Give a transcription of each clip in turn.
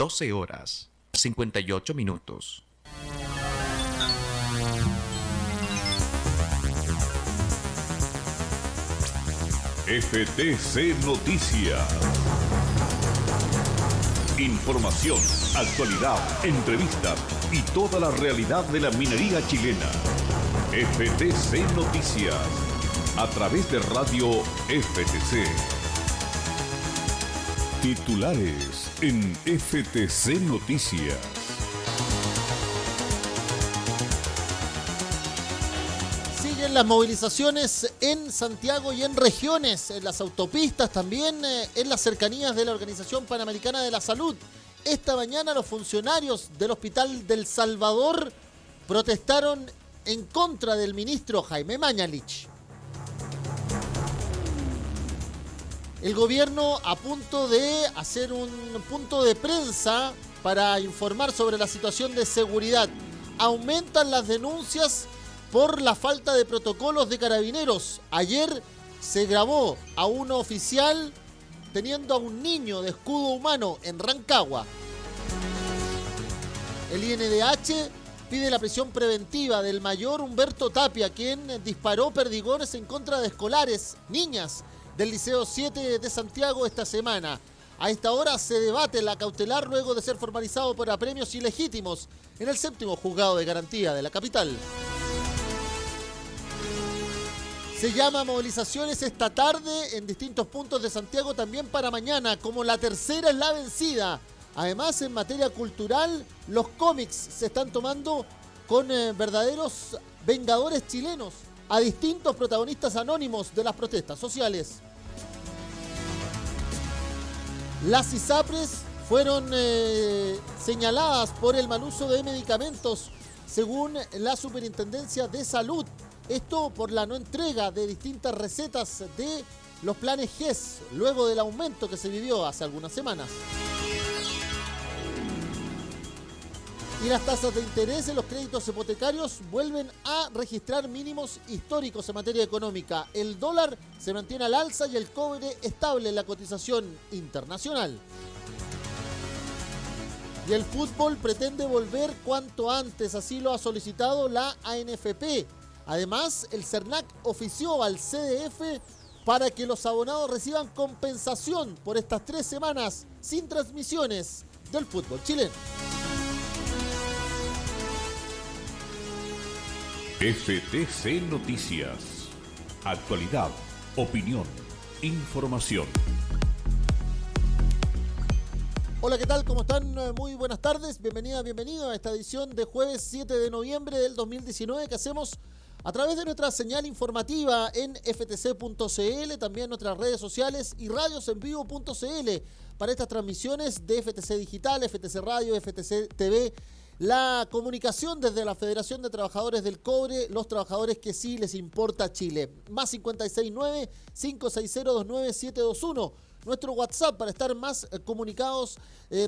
12 horas, 58 minutos. FTC Noticias. Información, actualidad, entrevistas y toda la realidad de la minería chilena. FTC Noticias, a través de Radio FTC. Titulares en FTC Noticias. Siguen las movilizaciones en Santiago y en regiones, en las autopistas, también en las cercanías de la Organización Panamericana de la Salud. Esta mañana los funcionarios del Hospital del Salvador protestaron en contra del ministro Jaime Mañalich. El gobierno a punto de hacer un punto de prensa para informar sobre la situación de seguridad. Aumentan las denuncias por la falta de protocolos de carabineros. Ayer se grabó a un oficial teniendo a un niño de escudo humano en Rancagua. El INDH pide la prisión preventiva del mayor Humberto Tapia, quien disparó perdigones en contra de escolares, niñas, del Liceo 7 de Santiago esta semana. A esta hora se debate la cautelar luego de ser formalizado por apremios ilegítimos en el 7º Juzgado de Garantía de la capital. Se llama movilizaciones esta tarde en distintos puntos de Santiago, también para mañana, como la tercera es la vencida. Además, en materia cultural, los cómics se están tomando con verdaderos vengadores chilenos a distintos protagonistas anónimos de las protestas sociales. Las ISAPRES fueron señaladas por el mal uso de medicamentos, según la Superintendencia de Salud. Esto por la no entrega de distintas recetas de los planes GES, luego del aumento que se vivió hace algunas semanas. Y las tasas de interés en los créditos hipotecarios vuelven a registrar mínimos históricos en materia económica. El dólar se mantiene al alza y el cobre estable en la cotización internacional. Y el fútbol pretende volver cuanto antes, así lo ha solicitado la ANFP. Además, el CERNAC ofició al CDF para que los abonados reciban compensación por estas 3 semanas sin transmisiones del fútbol chileno. FTC Noticias. Actualidad, opinión, información. Hola, ¿qué tal? ¿Cómo están? Muy buenas tardes. Bienvenido a esta edición de jueves 7 de noviembre del 2019 que hacemos a través de nuestra señal informativa en ftc.cl, también nuestras redes sociales y radiosenvivo.cl para estas transmisiones de FTC Digital, FTC Radio, FTC TV. La comunicación desde la Federación de Trabajadores del Cobre, los trabajadores que sí les importa Chile. Más 569-560-29721. Nuestro WhatsApp para estar más comunicados,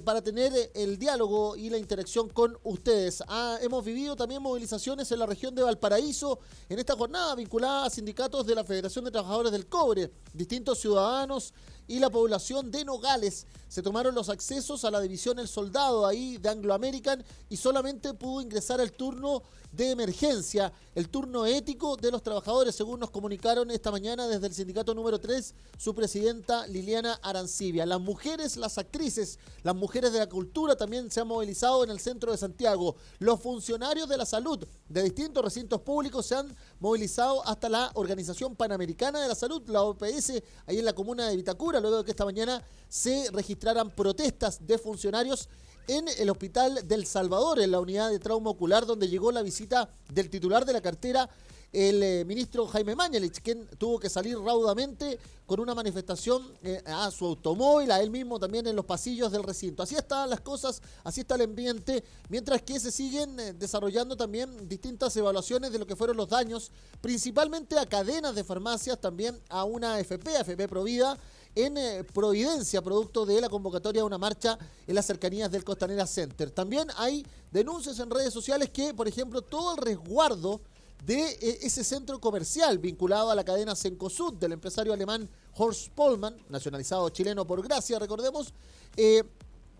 para tener el diálogo y la interacción con ustedes. Hemos vivido también movilizaciones en la región de Valparaíso en esta jornada vinculada a sindicatos de la Federación de Trabajadores del Cobre. Distintos ciudadanos y la población de Nogales se tomaron los accesos a la división El Soldado ahí de Anglo American y solamente pudo ingresar el turno de emergencia, el turno ético de los trabajadores, según nos comunicaron esta mañana desde el sindicato número 3, su presidenta Liliana Arancibia. Las mujeres, las actrices, las mujeres de la cultura también se han movilizado en el centro de Santiago. Los funcionarios de la salud de distintos recintos públicos se han movilizado hasta la Organización Panamericana de la Salud, la OPS, ahí en la comuna de Vitacura, luego de que esta mañana se registraran protestas de funcionarios en el Hospital del Salvador, en la unidad de trauma ocular, donde llegó la visita del titular de la cartera, el ministro Jaime Mañalich, quien tuvo que salir raudamente con una manifestación a su automóvil, a él mismo también en los pasillos del recinto. Así están las cosas, así está el ambiente, mientras que se siguen desarrollando también distintas evaluaciones de lo que fueron los daños, principalmente a cadenas de farmacias, también a una AFP Provida, en Providencia, producto de la convocatoria de una marcha en las cercanías del Costanera Center. También hay denuncias en redes sociales que, por ejemplo, todo el resguardo de ese centro comercial vinculado a la cadena Cencosud del empresario alemán Horst Pollmann, nacionalizado chileno por gracia, recordemos,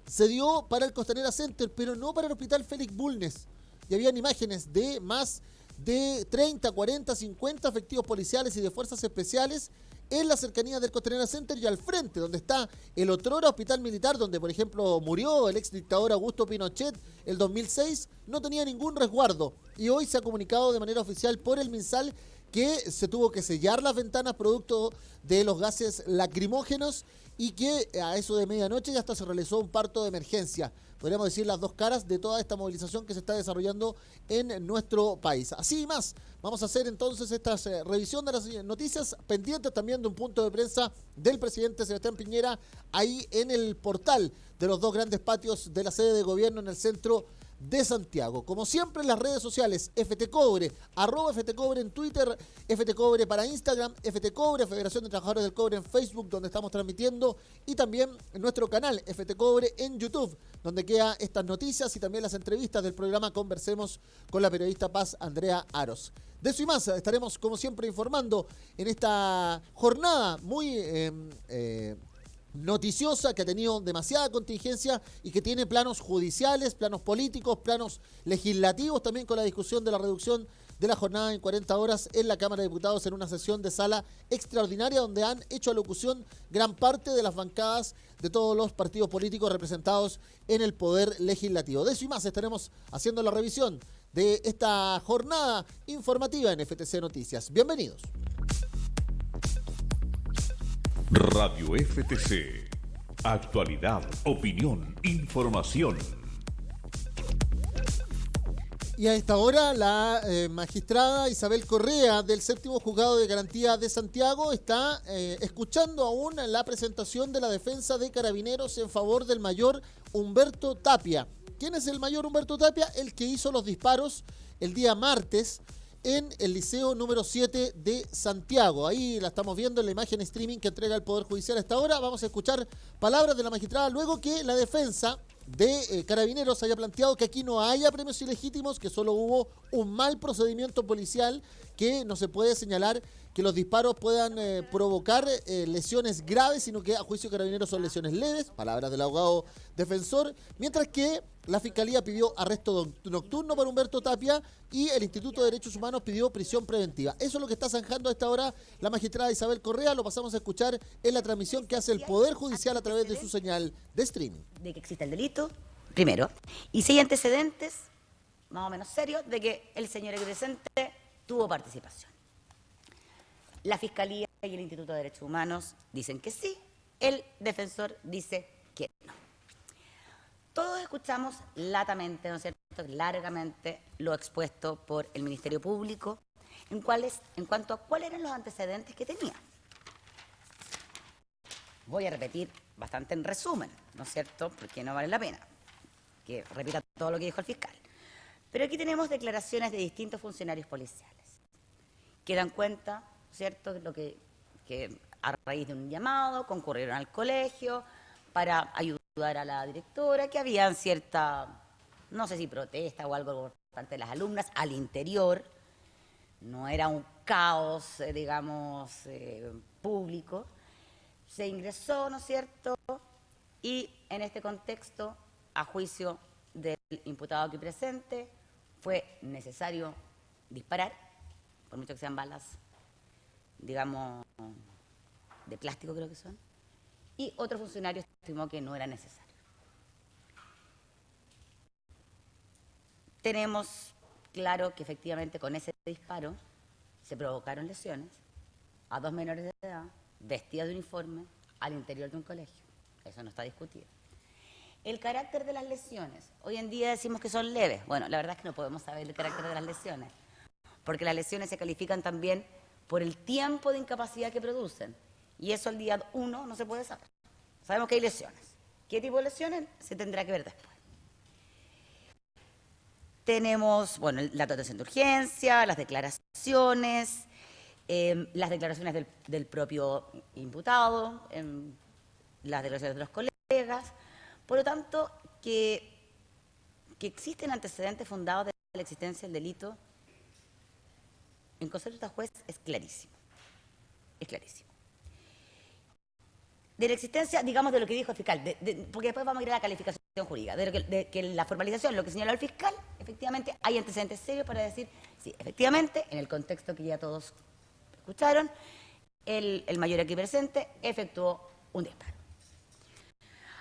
se dio para el Costanera Center, pero no para el Hospital Félix Bulnes. Y habían imágenes de más de 30, 40, 50 efectivos policiales y de fuerzas especiales en la cercanía del Costanera Center y al frente, donde está el otrora Hospital Militar, donde, por ejemplo, murió el ex dictador Augusto Pinochet el 2006, no tenía ningún resguardo. Y hoy se ha comunicado de manera oficial por el MinSal que se tuvo que sellar las ventanas producto de los gases lacrimógenos y que a eso de medianoche ya hasta se realizó un parto de emergencia. Podríamos decir las dos caras de toda esta movilización que se está desarrollando en nuestro país. Así y más, vamos a hacer entonces esta revisión de las noticias, pendientes también de un punto de prensa del presidente Sebastián Piñera ahí en el portal de los dos grandes patios de la sede de gobierno en el centro de Santiago. Como siempre en las redes sociales, FTCobre, @FTCobre en Twitter, FTCobre para Instagram, FTCobre, Federación de Trabajadores del Cobre en Facebook, donde estamos transmitiendo, y también en nuestro canal FTCobre en YouTube, donde quedan estas noticias y también las entrevistas del programa Conversemos con la periodista Paz Andrea Aros. De eso y más estaremos como siempre informando en esta jornada muy noticiosa, que ha tenido demasiada contingencia y que tiene planos judiciales, planos políticos, planos legislativos, también con la discusión de la reducción de la jornada en 40 horas en la Cámara de Diputados en una sesión de sala extraordinaria donde han hecho alocución gran parte de las bancadas de todos los partidos políticos representados en el Poder Legislativo. De eso y más estaremos haciendo la revisión de esta jornada informativa en FTC Noticias. Bienvenidos. Radio FTC. Actualidad, opinión, información. Y a esta hora la magistrada Isabel Correa del Séptimo Juzgado de Garantía de Santiago está escuchando aún la presentación de la defensa de Carabineros en favor del mayor Humberto Tapia. ¿Quién es el mayor Humberto Tapia? El que hizo los disparos el día martes en el Liceo número 7 de Santiago. Ahí la estamos viendo en la imagen streaming que entrega el Poder Judicial hasta ahora. Vamos a escuchar palabras de la magistrada luego que la defensa de Carabineros haya planteado que aquí no haya premios ilegítimos, que solo hubo un mal procedimiento policial, que no se puede señalar que los disparos puedan provocar lesiones graves, sino que a juicio de Carabineros son lesiones leves, palabras del abogado defensor, mientras que la Fiscalía pidió arresto nocturno para Humberto Tapia y el Instituto de Derechos Humanos pidió prisión preventiva. Eso es lo que está zanjando a esta hora la magistrada Isabel Correa. Lo pasamos a escuchar en la transmisión que hace el Poder Judicial a través de su señal de streaming. De que existe el delito, primero, y si hay antecedentes, más o menos serios, de que el señor presente tuvo participación. La Fiscalía y el Instituto de Derechos Humanos dicen que sí, el defensor dice que no. Todos escuchamos latamente, ¿no es cierto?, largamente lo expuesto por el Ministerio Público en cuanto a cuáles eran los antecedentes que tenía. Voy a repetir bastante en resumen, ¿no es cierto?, porque no vale la pena que repita todo lo que dijo el fiscal. Pero aquí tenemos declaraciones de distintos funcionarios policiales que dan cuenta, ¿cierto?, de lo que a raíz de un llamado concurrieron al colegio para ayudar a la directora, que había cierta, no sé si protesta o algo por parte de las alumnas al interior. No era un caos, digamos, público. Se ingresó, ¿no es cierto?, y en este contexto, a juicio del imputado aquí presente, fue necesario disparar, por mucho que sean balas, digamos, de plástico creo que son, y otro funcionario estimó que no era necesario. Tenemos claro que efectivamente con ese disparo se provocaron lesiones a 2 menores de edad, vestidas de uniforme, al interior de un colegio. Eso no está discutido. El carácter de las lesiones, hoy en día decimos que son leves. Bueno, la verdad es que no podemos saber el carácter de las lesiones, porque las lesiones se califican también por el tiempo de incapacidad que producen. Y eso al día 1 no se puede saber. Sabemos que hay lesiones. ¿Qué tipo de lesiones? Se tendrá que ver después. Tenemos, bueno, la dotación de urgencia, las declaraciones del propio imputado, las declaraciones de los colegas. Por lo tanto, que existen antecedentes fundados de la existencia del delito, en concepto de esta juez es clarísimo. Es clarísimo. de la existencia, digamos, de lo que dijo el fiscal, porque después vamos a ir a la calificación jurídica, de que la formalización, lo que señaló el fiscal, efectivamente hay antecedentes serios para decir, sí, efectivamente, en el contexto que ya todos escucharon, el mayor aquí presente efectuó un disparo.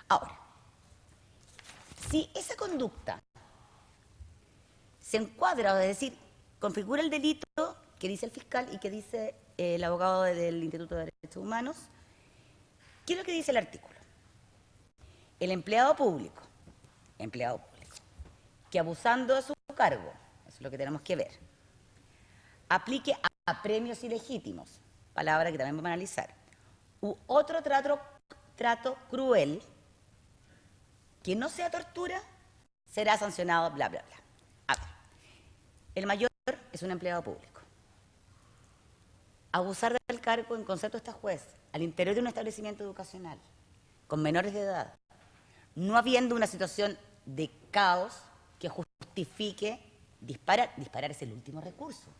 Ahora, si esa conducta se encuadra, o es decir, configura el delito que dice el fiscal y que dice el abogado del Instituto de Derechos Humanos, ¿qué es lo que dice el artículo? El empleado público, que abusando de su cargo, eso es lo que tenemos que ver, aplique a premios ilegítimos, palabra que también vamos a analizar, u otro trato cruel, que no sea tortura, será sancionado, bla, bla, bla. A ver, el mayor es un empleado público. Abusar del cargo en concepto está juez, al interior de un establecimiento educacional, con menores de edad, no habiendo una situación de caos que justifique disparar. Disparar es el último recurso.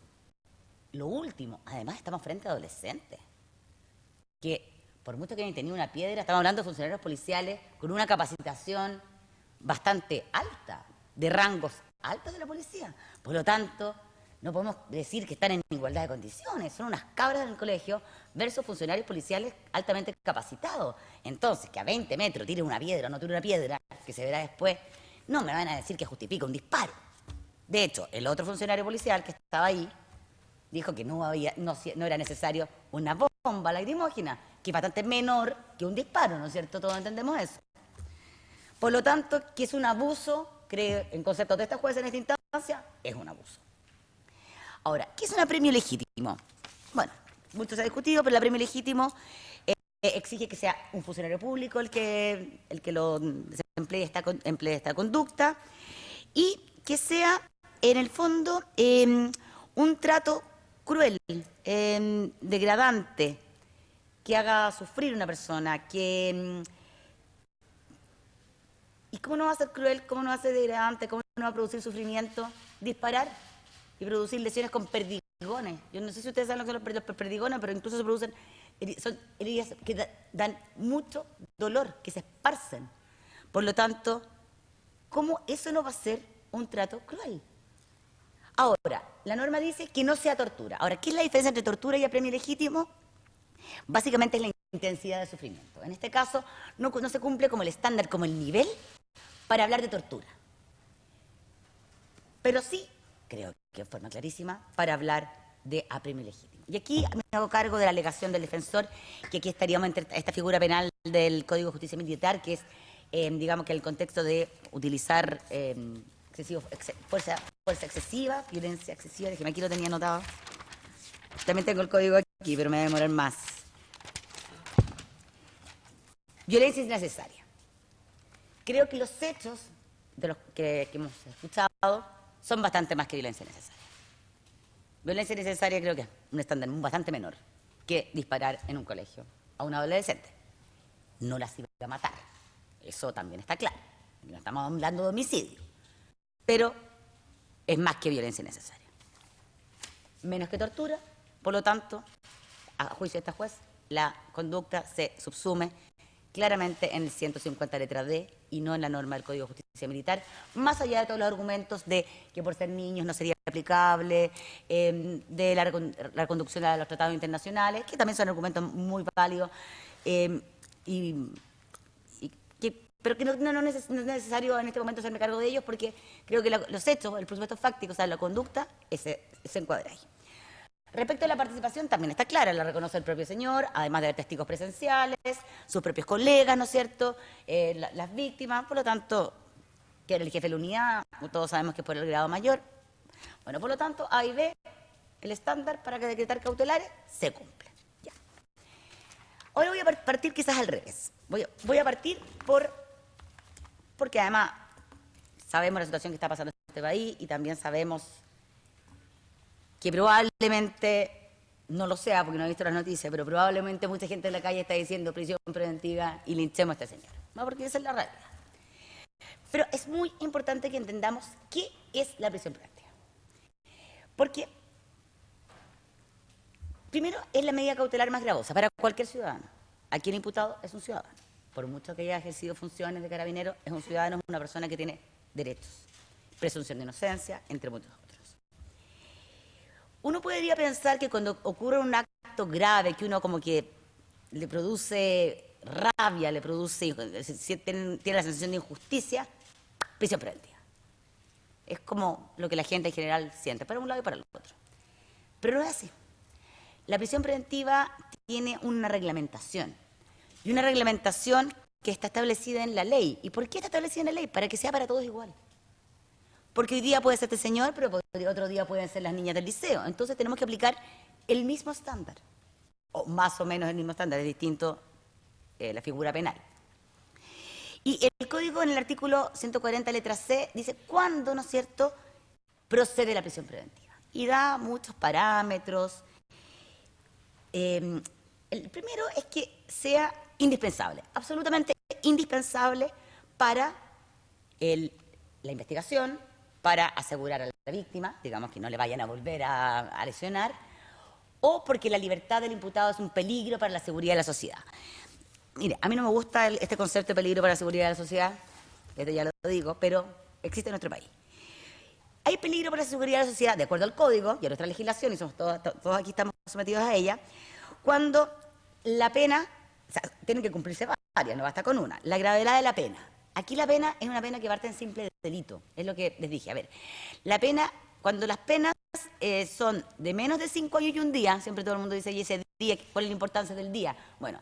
Lo último, además estamos frente a adolescentes, que por mucho que hayan tenido una piedra, estamos hablando de funcionarios policiales con una capacitación bastante alta, de rangos altos de la policía. Por lo tanto, no podemos decir que están en igualdad de condiciones. Son unas cabras en el colegio versus funcionarios policiales altamente capacitados. Entonces, que a 20 metros tire una piedra o no tire una piedra, que se verá después, no me van a decir que justifica un disparo. De hecho, el otro funcionario policial que estaba ahí dijo que no era necesario una bomba lacrimógena, que es bastante menor que un disparo, ¿no es cierto? Todos entendemos eso. Por lo tanto, que es un abuso, creo, en conceptos de esta jueza en esta instancia, es un abuso. Ahora, ¿qué es un apremio legítimo? Bueno, mucho se ha discutido, pero el apremio legítimo exige que sea un funcionario público el que lo emplee esta conducta y que sea, en el fondo, un trato cruel, degradante, que haga sufrir a una persona, ¿y cómo no va a ser cruel? ¿Cómo no va a ser degradante? ¿Cómo no va a producir sufrimiento? Disparar y producir lesiones con perdigones. Yo no sé si ustedes saben lo que son los perdigones, pero incluso se producen, son heridas que dan mucho dolor, que se esparcen. Por lo tanto, ¿cómo eso no va a ser un trato cruel? Ahora, la norma dice que no sea tortura. Ahora, ¿qué es la diferencia entre tortura y apremio legítimo? Básicamente es la intensidad de sufrimiento. En este caso, no se cumple como el estándar, como el nivel, para hablar de tortura. Pero sí, creo que en forma clarísima, para hablar de apremio legítimo. Y aquí me hago cargo de la alegación del defensor, que aquí estaríamos entre esta figura penal del Código de Justicia Militar, que es, digamos que el contexto de utilizar fuerza excesiva, violencia excesiva. Déjeme, aquí lo tenía anotado. También tengo el código aquí, pero me voy a demorar más. Violencia innecesaria. Creo que los hechos de los que hemos escuchado son bastante más que violencia necesaria. Violencia necesaria creo que es un estándar bastante menor que disparar en un colegio a un adolescente. No las iba a matar. Eso también está claro. No estamos hablando de homicidio. Pero es más que violencia necesaria. Menos que tortura. Por lo tanto, a juicio de esta juez, la conducta se subsume claramente en el 150 letra D y no en la norma del Código de Justicia Militar, más allá de todos los argumentos de que por ser niños no sería aplicable, de la conducción a los tratados internacionales, que también son argumentos muy válidos, pero que no es necesario en este momento hacerme cargo de ellos, porque creo que los hechos, el presupuesto fáctico, o sea, la conducta, se encuadra ahí. Respecto a la participación, también está clara, la reconoce el propio señor, además de testigos presenciales, sus propios colegas, ¿no es cierto?, las víctimas, por lo tanto, que era el jefe de la unidad, todos sabemos que es por el grado mayor. Bueno, por lo tanto, A y B, el estándar para decretar cautelares, se cumple. Ya. Ahora voy a partir quizás al revés. Voy a partir porque además sabemos la situación que está pasando en este país y también sabemos que probablemente, no lo sea porque no he visto las noticias, pero probablemente mucha gente en la calle está diciendo prisión preventiva y linchemos a este señor. No, porque esa es la realidad. Pero es muy importante que entendamos qué es la prisión preventiva. Porque, primero, es la medida cautelar más gravosa para cualquier ciudadano. aquí el imputado es un ciudadano. Por mucho que haya ejercido funciones de carabinero, es un ciudadano, es una persona que tiene derechos. Presunción de inocencia, entre muchos otros. Uno podría pensar que cuando ocurre un acto grave, que uno como que le produce rabia, le produce, tiene la sensación de injusticia, prisión preventiva. Es como lo que la gente en general siente, para un lado y para el otro. Pero no es así. La prisión preventiva tiene una reglamentación. Y una reglamentación que está establecida en la ley. ¿Y por qué está establecida en la ley? Para que sea para todos igual. Porque hoy día puede ser este señor, pero otro día pueden ser las niñas del liceo. Entonces tenemos que aplicar el mismo estándar. O más o menos el mismo estándar, es distinto la figura penal. Y el código en el artículo 140, letra C, dice cuándo, ¿no es cierto?, procede la prisión preventiva. Y da muchos parámetros. El primero es que sea indispensable, absolutamente indispensable para la investigación, para asegurar a la víctima, digamos que no le vayan a volver a lesionar, o porque la libertad del imputado es un peligro para la seguridad de la sociedad. Mire, a mí no me gusta este concepto de peligro para la seguridad de la sociedad, esto ya lo digo, pero existe en nuestro país. Hay peligro para la seguridad de la sociedad, de acuerdo al código y a nuestra legislación, y somos todos aquí estamos sometidos a ella, cuando la pena, o sea, tienen que cumplirse varias, no basta con una. La gravedad de la pena. Aquí la pena es una pena que parte en simple delito, es lo que les dije. A ver, la pena, cuando las penas son de menos de 5 años y un día, siempre todo el mundo dice, ¿y ese día cuál es la importancia del día? Bueno,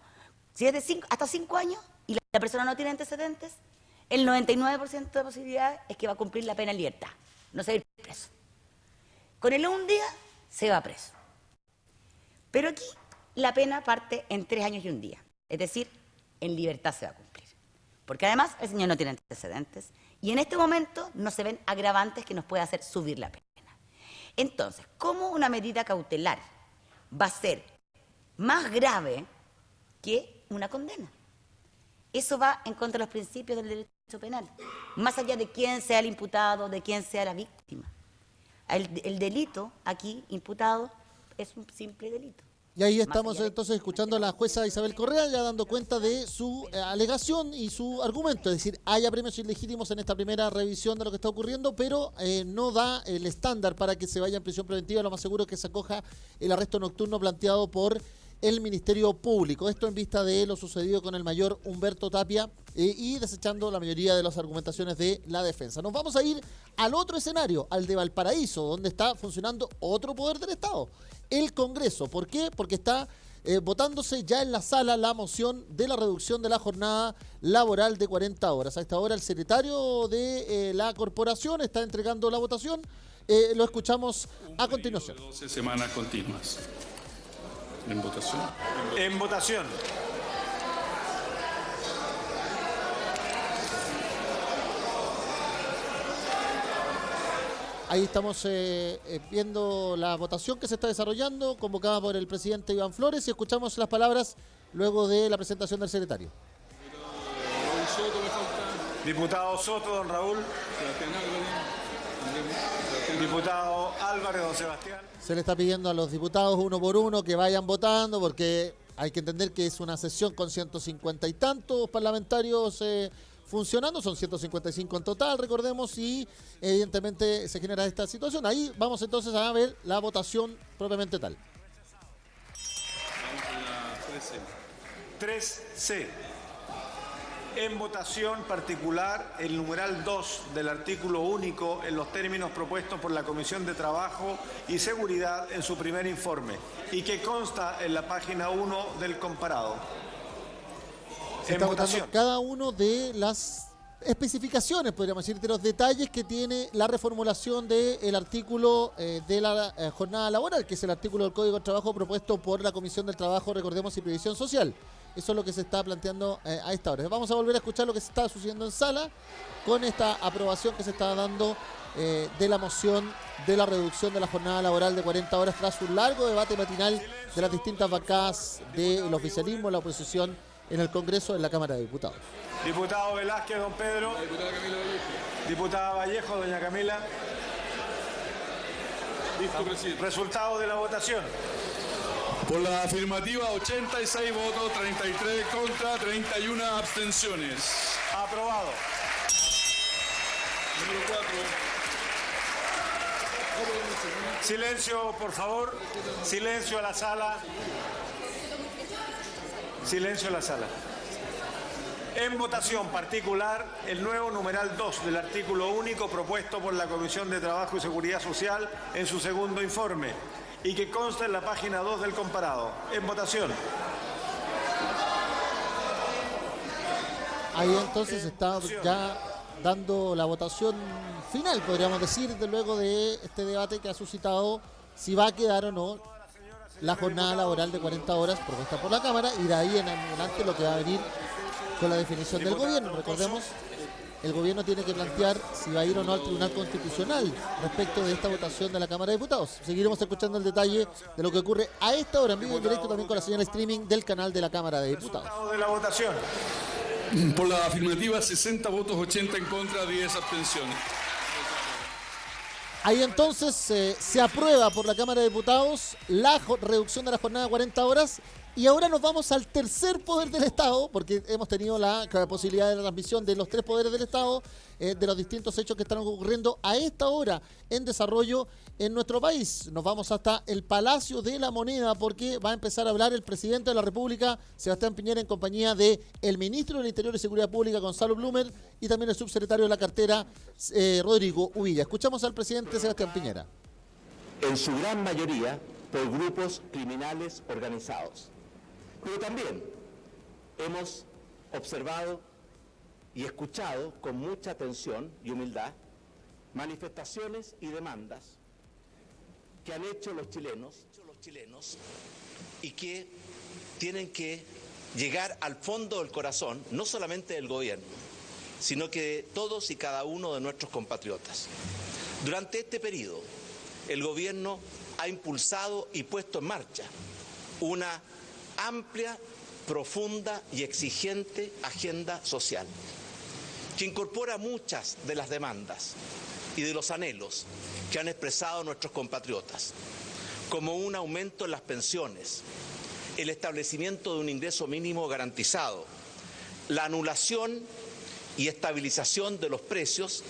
si es de hasta 5 años y la persona no tiene antecedentes, el 99% de posibilidades es que va a cumplir la pena en libertad, no se va a ir preso. Con el un día se va preso. Pero aquí la pena parte en 3 años y un día, es decir, en libertad se va a cumplir. Porque además el señor no tiene antecedentes y en este momento no se ven agravantes que nos pueda hacer subir la pena. Entonces, ¿cómo una medida cautelar va a ser más grave que una condena? Eso va en contra de los principios del derecho penal, más allá de quién sea el imputado, de quién sea la víctima. El delito aquí imputado es un simple delito. Y ahí estamos entonces escuchando a la jueza Isabel Correa ya dando cuenta de su alegación y su argumento. Es decir, hay apremios ilegítimos en esta primera revisión de lo que está ocurriendo, pero no da el estándar para que se vaya en prisión preventiva. Lo más seguro es que se acoja el arresto nocturno planteado por el Ministerio Público. Esto en vista de lo sucedido con el mayor Humberto Tapia y desechando la mayoría de las argumentaciones de la defensa. Nos vamos a ir al otro escenario, al de Valparaíso, donde está funcionando otro poder del Estado, el Congreso. ¿Por qué? Porque está votándose ya en la sala la moción de la reducción de la jornada laboral de 40 horas. A esta hora el secretario de la corporación está entregando la votación. Lo escuchamos a continuación. 12 semanas continuas. En votación. En votación. Ahí estamos viendo la votación que se está desarrollando, convocada por el presidente Iván Flores, y escuchamos las palabras luego de la presentación del secretario. Diputado Soto, don Raúl. Diputado Álvarez, don Sebastián. Se le está pidiendo a los diputados uno por uno que vayan votando, porque hay que entender que es una sesión con 150 y tantos parlamentarios funcionando, son 155 en total, recordemos, y evidentemente se genera esta situación. Ahí vamos entonces a ver la votación propiamente tal. Vamos a la 3C. En votación particular, el numeral 2 del artículo único en los términos propuestos por la Comisión de Trabajo y Seguridad en su primer informe y que consta en la página 1 del comparado. Se está votando cada uno de las especificaciones, podríamos decir, de los detalles que tiene la reformulación del artículo de la jornada laboral, que es el artículo del Código de Trabajo propuesto por la Comisión del Trabajo, recordemos, y Previsión Social. Eso es lo que se está planteando a esta hora. Vamos a volver a escuchar lo que se está sucediendo en sala con esta aprobación que se está dando de la moción de la reducción de la jornada laboral de 40 horas tras un largo debate matinal de las distintas bancadas del oficialismo, la oposición en el Congreso, en la Cámara de Diputados. Diputado Velázquez, don Pedro. diputada Camila Vallejo. Diputada Vallejo, doña Camila. Listo, presidente. Resultado de la votación. Por la afirmativa, 86 votos, 33 contra, 31 abstenciones. Aprobado. Número 4. Silencio, por favor. Silencio a la sala. Silencio a la sala. En votación particular, el nuevo numeral 2 del artículo único propuesto por la Comisión de Trabajo y Seguridad Social en su segundo informe y que consta en la página 2 del comparado. En votación. Ahí entonces está ya dando la votación final, podríamos decir, luego de este debate que ha suscitado si va a quedar o no la jornada laboral de 40 horas propuesta por la Cámara, y de ahí en adelante lo que va a venir con la definición del gobierno. Recordemos, el gobierno tiene que plantear si va a ir o no al Tribunal Constitucional respecto de esta votación de la Cámara de Diputados. Seguiremos escuchando el detalle de lo que ocurre a esta hora en vivo y en directo, también con la señal streaming del canal de la Cámara de Diputados. Resultado de la votación. Por la afirmativa, 60 votos, 80 en contra, 10 abstenciones. Ahí entonces se aprueba por la Cámara de Diputados la reducción de la jornada a 40 horas. Y ahora nos vamos al tercer poder del Estado, porque hemos tenido la posibilidad de la transmisión de los tres poderes del Estado, de los distintos hechos que están ocurriendo a esta hora en desarrollo en nuestro país. Nos vamos hasta el Palacio de la Moneda, porque va a empezar a hablar el presidente de la República, Sebastián Piñera, en compañía de el ministro del Interior y Seguridad Pública, Gonzalo Blumer, y también el subsecretario de la cartera, Rodrigo Uvilla. Escuchamos al presidente Sebastián Piñera. En su gran mayoría por grupos criminales organizados. Pero también hemos observado y escuchado con mucha atención y humildad manifestaciones y demandas que han hecho los chilenos y que tienen que llegar al fondo del corazón, no solamente del gobierno, sino que de todos y cada uno de nuestros compatriotas. Durante este periodo, el gobierno ha impulsado y puesto en marcha una amplia, profunda y exigente agenda social, que incorpora muchas de las demandas y de los anhelos que han expresado nuestros compatriotas, como un aumento en las pensiones, el establecimiento de un ingreso mínimo garantizado, la anulación y estabilización de los precios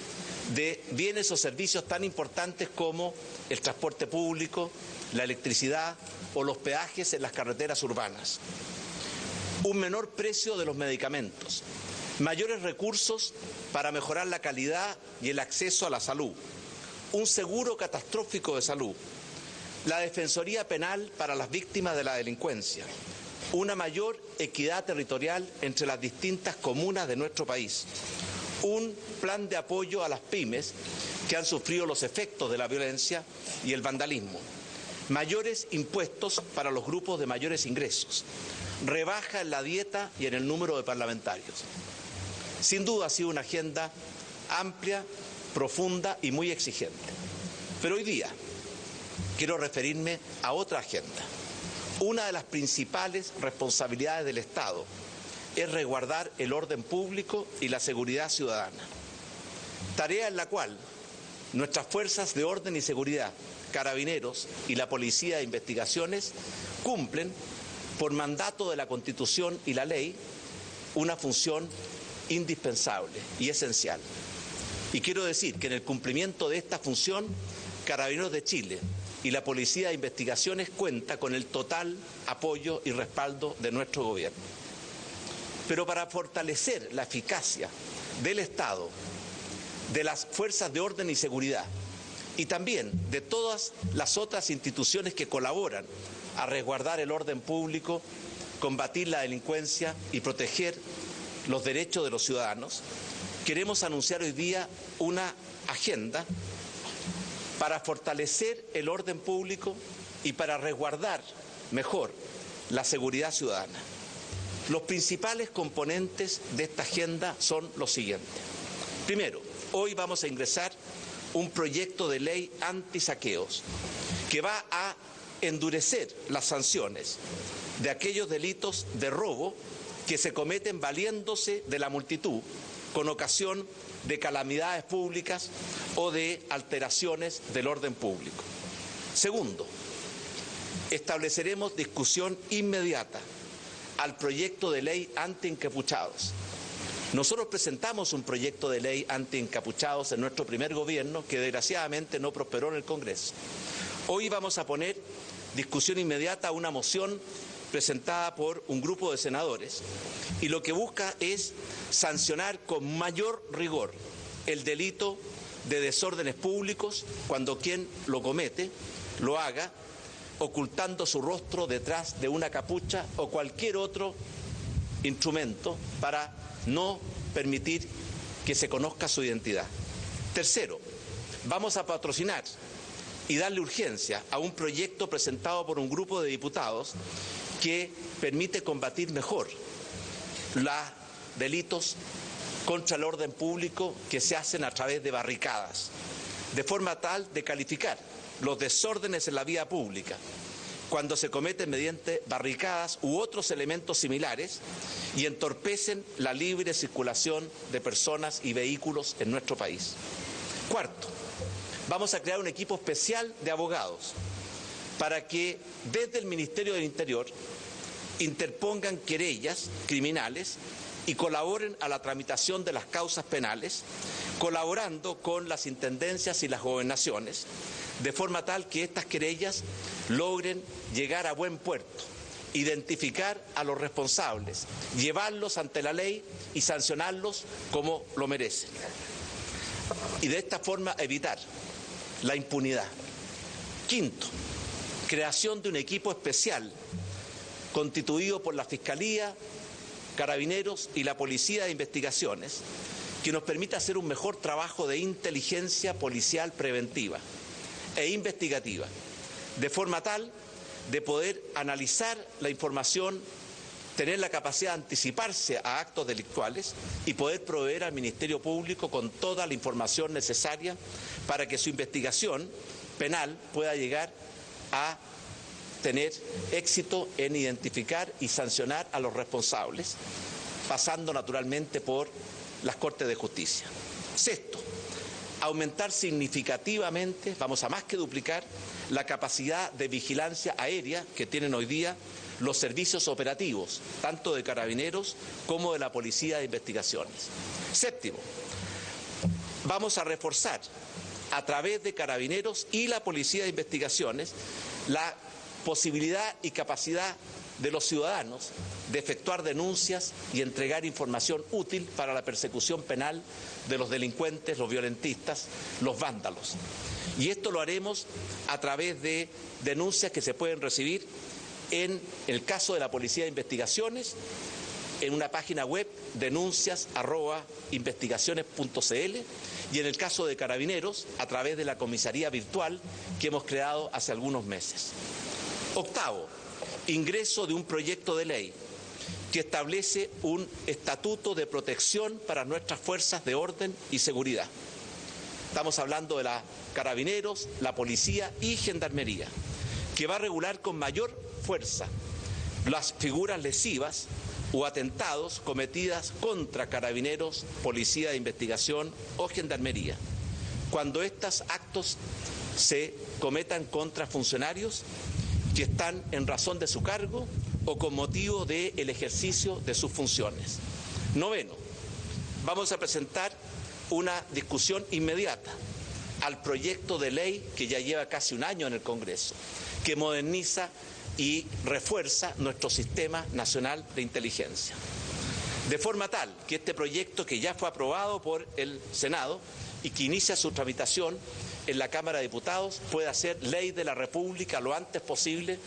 de bienes o servicios tan importantes como el transporte público, la electricidad o los peajes en las carreteras urbanas, un menor precio de los medicamentos, mayores recursos para mejorar la calidad y el acceso a la salud, un seguro catastrófico de salud, la defensoría penal para las víctimas de la delincuencia, una mayor equidad territorial entre las distintas comunas de nuestro país, un plan de apoyo a las pymes que han sufrido los efectos de la violencia y el vandalismo, mayores impuestos para los grupos de mayores ingresos, rebaja en la dieta y en el número de parlamentarios. Sin duda ha sido una agenda amplia, profunda y muy exigente. Pero hoy día quiero referirme a otra agenda. Una de las principales responsabilidades del Estado es resguardar el orden público y la seguridad ciudadana, tarea en la cual nuestras fuerzas de orden y seguridad, Carabineros y la Policía de Investigaciones cumplen, por mandato de la Constitución y la ley, una función indispensable y esencial. Y quiero decir que en el cumplimiento de esta función, Carabineros de Chile y la Policía de Investigaciones cuenta con el total apoyo y respaldo de nuestro gobierno. Pero para fortalecer la eficacia del Estado, de las fuerzas de orden y seguridad, y también de todas las otras instituciones que colaboran a resguardar el orden público, combatir la delincuencia y proteger los derechos de los ciudadanos, queremos anunciar hoy día una agenda para fortalecer el orden público y para resguardar mejor la seguridad ciudadana. Los principales componentes de esta agenda son los siguientes. Primero, hoy vamos a ingresar un proyecto de ley antisaqueos que va a endurecer las sanciones de aquellos delitos de robo que se cometen valiéndose de la multitud con ocasión de calamidades públicas o de alteraciones del orden público. Segundo, estableceremos discusión inmediata al proyecto de ley anti-encapuchados. Nosotros presentamos un proyecto de ley anti-encapuchados en nuestro primer gobierno que desgraciadamente no prosperó en el Congreso. Hoy vamos a poner discusión inmediata a una moción presentada por un grupo de senadores y lo que busca es sancionar con mayor rigor el delito de desórdenes públicos cuando quien lo comete lo haga ocultando su rostro detrás de una capucha o cualquier otro instrumento para no permitir que se conozca su identidad. Tercero, vamos a patrocinar y darle urgencia a un proyecto presentado por un grupo de diputados que permite combatir mejor los delitos contra el orden público que se hacen a través de barricadas, de forma tal de calificar los desórdenes en la vía pública cuando se cometen mediante barricadas u otros elementos similares y entorpecen la libre circulación de personas y vehículos en nuestro país. Cuarto, vamos a crear un equipo especial de abogados para que desde el Ministerio del Interior interpongan querellas criminales y colaboren a la tramitación de las causas penales, colaborando con las intendencias y las gobernaciones, de forma tal que estas querellas logren llegar a buen puerto, identificar a los responsables, llevarlos ante la ley y sancionarlos como lo merecen. Y de esta forma evitar la impunidad. Quinto, creación de un equipo especial constituido por la Fiscalía, Carabineros y la Policía de Investigaciones, que nos permita hacer un mejor trabajo de inteligencia policial preventiva e investigativa, de forma tal de poder analizar la información, tener la capacidad de anticiparse a actos delictuales y poder proveer al Ministerio Público con toda la información necesaria para que su investigación penal pueda llegar a tener éxito en identificar y sancionar a los responsables, pasando naturalmente por las Cortes de Justicia. Sexto, aumentar significativamente, vamos a más que duplicar, la capacidad de vigilancia aérea que tienen hoy día los servicios operativos, tanto de Carabineros como de la Policía de Investigaciones. Séptimo, vamos a reforzar a través de Carabineros y la Policía de Investigaciones la posibilidad y capacidad de los ciudadanos de efectuar denuncias y entregar información útil para la persecución penal de los delincuentes, los violentistas, los vándalos. Y esto lo haremos a través de denuncias que se pueden recibir en el caso de la Policía de Investigaciones, en una página web denuncias@investigaciones.cl y en el caso de Carabineros a través de la comisaría virtual que hemos creado hace algunos meses. Octavo, ingreso de un proyecto de ley que establece un estatuto de protección para nuestras fuerzas de orden y seguridad. Estamos hablando de la Carabineros, la Policía y Gendarmería, que va a regular con mayor fuerza las figuras lesivas o atentados cometidas contra Carabineros, Policía de Investigación o Gendarmería, cuando estos actos se cometan contra funcionarios que están en razón de su cargo o con motivo del ejercicio de sus funciones. Noveno, vamos a presentar una discusión inmediata al proyecto de ley que ya lleva casi un año en el Congreso, que moderniza y refuerza nuestro sistema nacional de inteligencia. De forma tal que este proyecto, que ya fue aprobado por el Senado y que inicia su tramitación en la Cámara de Diputados, pueda ser ley de la República lo antes posible,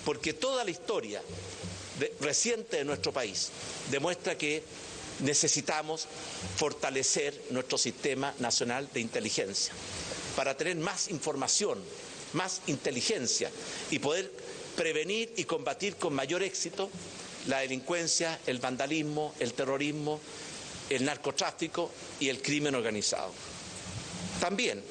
porque toda la historia reciente de nuestro país demuestra que necesitamos fortalecer nuestro sistema nacional de inteligencia para tener más información, más inteligencia y poder prevenir y combatir con mayor éxito la delincuencia, el vandalismo, el terrorismo, el narcotráfico y el crimen organizado. También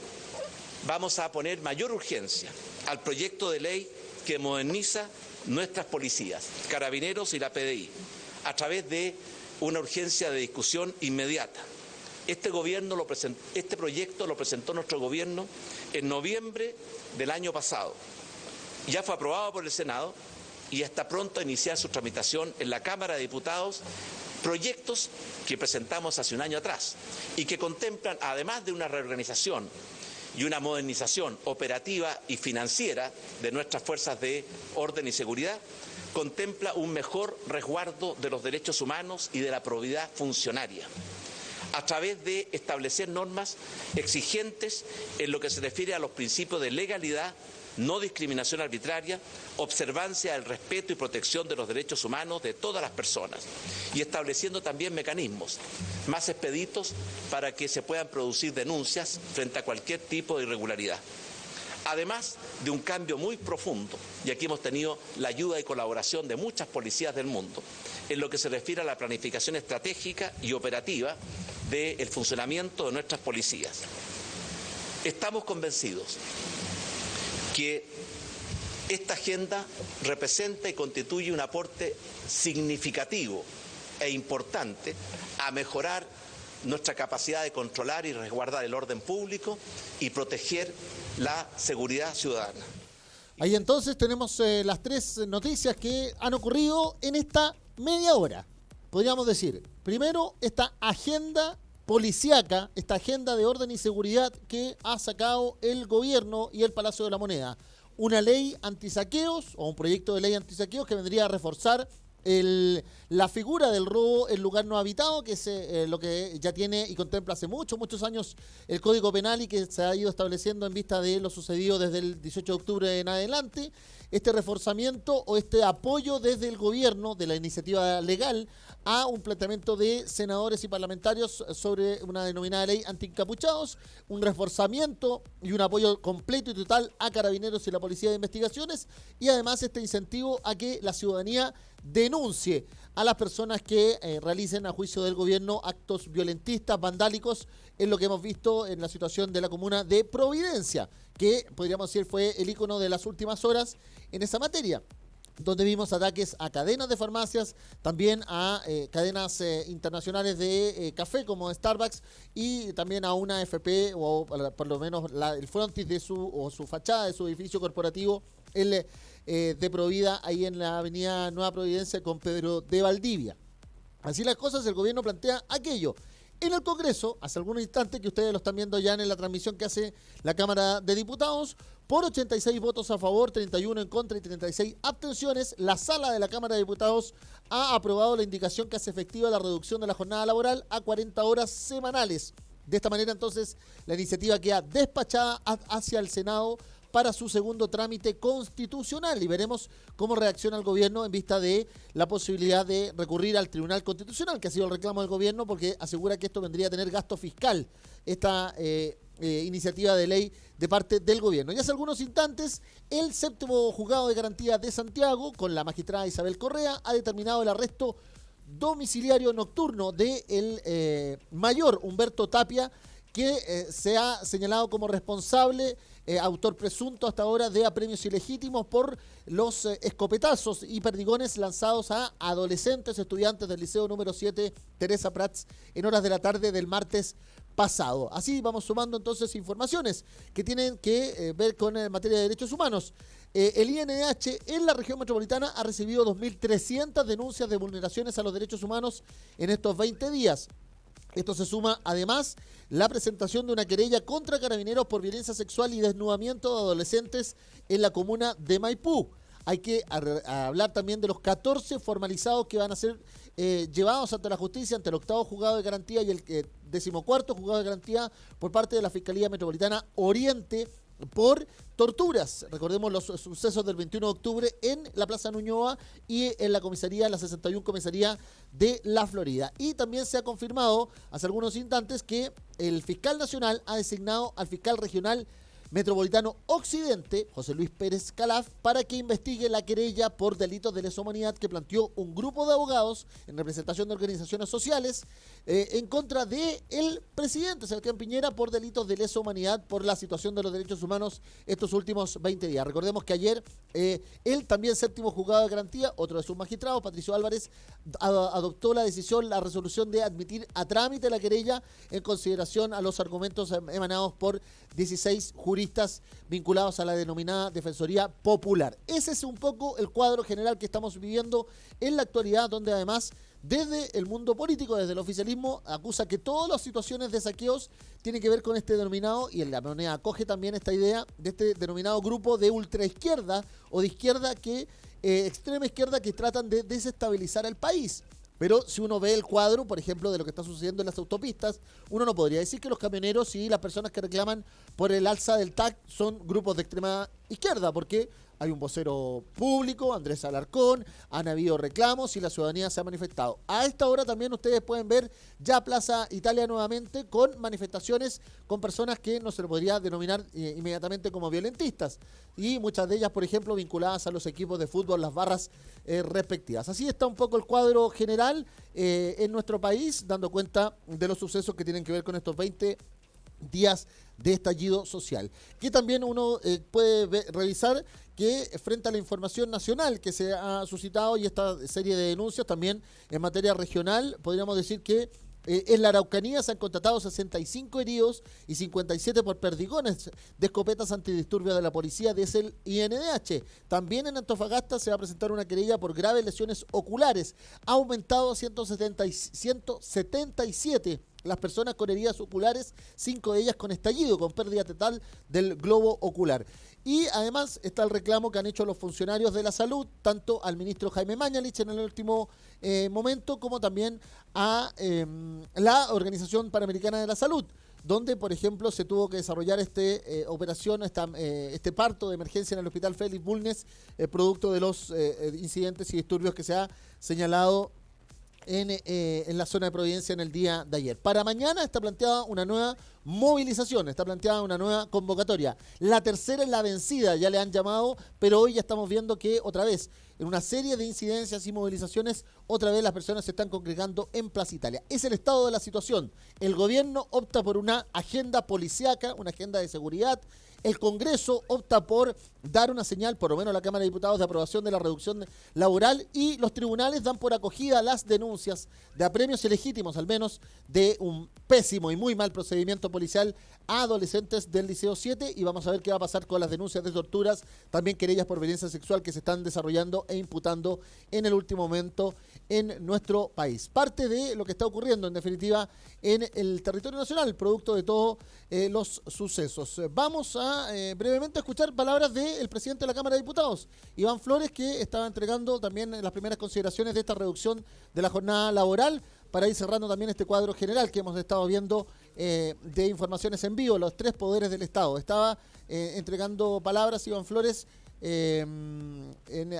vamos a poner mayor urgencia al proyecto de ley que moderniza nuestras policías, Carabineros y la PDI, a través de una urgencia de discusión inmediata. Este proyecto lo presentó nuestro gobierno en noviembre del año pasado Ya fue aprobado por el Senado y está pronto a iniciar su tramitación en la Cámara de Diputados, proyectos que presentamos hace un año atrás y que contemplan, además de una reorganización y una modernización operativa y financiera de nuestras fuerzas de orden y seguridad, contempla un mejor resguardo de los derechos humanos y de la probidad funcionaria, a través de establecer normas exigentes en lo que se refiere a los principios de legalidad, no discriminación arbitraria, observancia del respeto y protección de los derechos humanos de todas las personas, y estableciendo también mecanismos más expeditos para que se puedan producir denuncias frente a cualquier tipo de irregularidad. Además de un cambio muy profundo, y aquí hemos tenido la ayuda y colaboración de muchas policías del mundo, en lo que se refiere a la planificación estratégica y operativa del funcionamiento de nuestras policías. Estamos convencidos que esta agenda representa y constituye un aporte significativo e importante a mejorar nuestra capacidad de controlar y resguardar el orden público y proteger la seguridad ciudadana. Ahí entonces tenemos las tres noticias que han ocurrido en esta media hora. Podríamos decir, primero, esta agenda policíaca, esta agenda de orden y seguridad que ha sacado el gobierno y el Palacio de la Moneda. Una ley antisaqueos o un proyecto de ley antisaqueos que vendría a reforzar la figura del robo en lugar no habitado, que es lo que ya tiene y contempla hace muchos años el Código Penal y que se ha ido estableciendo en vista de lo sucedido desde el 18 de octubre en adelante. Este reforzamiento o este apoyo desde el gobierno de la iniciativa legal a un planteamiento de senadores y parlamentarios sobre una denominada ley antiencapuchados, un reforzamiento y un apoyo completo y total a Carabineros y la Policía de Investigaciones, y además este incentivo a que la ciudadanía denuncie a las personas que realicen a juicio del gobierno actos violentistas, vandálicos, en lo que hemos visto en la situación de la comuna de Providencia, que podríamos decir fue el ícono de las últimas horas en esa materia, donde vimos ataques a cadenas de farmacias, también a cadenas internacionales de café como Starbucks, y también a una AFP, o por lo menos el frontis de su fachada de su edificio corporativo, de Provida, ahí en la avenida Nueva Providencia con Pedro de Valdivia. Así las cosas, el gobierno plantea aquello. En el Congreso, hace algunos instantes, que ustedes lo están viendo ya en la transmisión que hace la Cámara de Diputados, por 86 votos a favor, 31 en contra y 36 abstenciones, la sala de la Cámara de Diputados ha aprobado la indicación que hace efectiva la reducción de la jornada laboral a 40 horas semanales. De esta manera, entonces, la iniciativa queda despachada hacia el Senado para su segundo trámite constitucional, y veremos cómo reacciona el gobierno en vista de la posibilidad de recurrir al Tribunal Constitucional, que ha sido el reclamo del gobierno porque asegura que esto vendría a tener gasto fiscal, esta iniciativa de ley de parte del gobierno. Y hace algunos instantes, el séptimo juzgado de garantía de Santiago, con la magistrada Isabel Correa, ha determinado el arresto domiciliario nocturno del mayor Humberto Tapia, que se ha señalado como responsable, autor presunto hasta ahora de apremios ilegítimos por los escopetazos y perdigones lanzados a adolescentes estudiantes del Liceo número 7 Teresa Prats en horas de la tarde del martes pasado. Así vamos sumando entonces informaciones que tienen que ver con materia de derechos humanos. El INDH en la región metropolitana ha recibido 2.300 denuncias de vulneraciones a los derechos humanos en estos 20 días. Esto se suma, además, la presentación de una querella contra Carabineros por violencia sexual y desnudamiento de adolescentes en la comuna de Maipú. Hay que hablar también de los 14 formalizados que van a ser llevados ante la justicia, ante el octavo juzgado de garantía y el 14º juzgado de garantía por parte de la Fiscalía Metropolitana Oriente por torturas. Recordemos los sucesos del 21 de octubre en la Plaza Ñuñoa y en la comisaría, la 61 comisaría de la Florida. Y también se ha confirmado hace algunos instantes que el fiscal nacional ha designado al fiscal regional metropolitano Occidente, José Luis Pérez Calaf, para que investigue la querella por delitos de lesa humanidad que planteó un grupo de abogados en representación de organizaciones sociales en contra de el presidente Sebastián Piñera por delitos de lesa humanidad por la situación de los derechos humanos estos últimos 20 días. Recordemos que ayer él, también séptimo juzgado de garantía, otro de sus magistrados, Patricio Álvarez, adoptó la resolución de admitir a trámite la querella en consideración a los argumentos emanados por 16 juristas juristas vinculados a la denominada Defensoría Popular. Ese es un poco el cuadro general que estamos viviendo en la actualidad, donde además desde el mundo político, desde el oficialismo, acusa que todas las situaciones de saqueos tienen que ver con este denominado, y en la moneda acoge también esta idea de este denominado grupo de ultraizquierda o de izquierda extrema izquierda, que tratan de desestabilizar al país. Pero si uno ve el cuadro, por ejemplo, de lo que está sucediendo en las autopistas, uno no podría decir que los camioneros y las personas que reclaman por el alza del TAC son grupos de extrema izquierda, porque hay un vocero público, Andrés Alarcón, han habido reclamos y la ciudadanía se ha manifestado. A esta hora también ustedes pueden ver ya Plaza Italia nuevamente con manifestaciones con personas que no se le podría denominar inmediatamente como violentistas, y muchas de ellas, por ejemplo, vinculadas a los equipos de fútbol, las barras respectivas. Así está un poco el cuadro general en nuestro país, dando cuenta de los sucesos que tienen que ver con estos 20 días de estallido social, que también uno puede revisar que frente a la información nacional que se ha suscitado y esta serie de denuncias también en materia regional, podríamos decir que en la Araucanía se han contratado 65 heridos y 57 por perdigones de escopetas antidisturbios de la policía de el INDH. También en Antofagasta se va a presentar una querella por graves lesiones oculares. Ha aumentado a 177 las personas con heridas oculares, 5 de ellas con estallido, con pérdida total del globo ocular. Y además está el reclamo que han hecho los funcionarios de la salud, tanto al ministro Jaime Mañalich en el último momento, como también a la Organización Panamericana de la Salud, donde, por ejemplo, se tuvo que desarrollar este parto de emergencia en el Hospital Félix Bulnes, producto de los incidentes y disturbios que se ha señalado en la zona de Providencia en el día de ayer. Para mañana está planteada una nueva movilización, está planteada una nueva convocatoria. La tercera es la vencida, ya le han llamado, pero hoy ya estamos viendo que otra vez, en una serie de incidencias y movilizaciones, otra vez las personas se están congregando en Plaza Italia. Es el estado de la situación. El gobierno opta por una agenda policíaca, una agenda de seguridad. El Congreso opta por dar una señal, por lo menos la Cámara de Diputados, de aprobación de la reducción laboral, y los tribunales dan por acogida las denuncias de apremios ilegítimos, al menos, de un pésimo y muy mal procedimiento policial a adolescentes del Liceo 7, y vamos a ver qué va a pasar con las denuncias de torturas, también querellas por violencia sexual que se están desarrollando e imputando en el último momento en nuestro país. Parte de lo que está ocurriendo, en definitiva, en el territorio nacional, producto de todos los sucesos. Vamos a brevemente escuchar palabras del presidente de la Cámara de Diputados, Iván Flores, que estaba entregando también las primeras consideraciones de esta reducción de la jornada laboral, para ir cerrando también este cuadro general que hemos estado viendo de informaciones en vivo, los tres poderes del Estado. Estaba entregando palabras Iván Flores.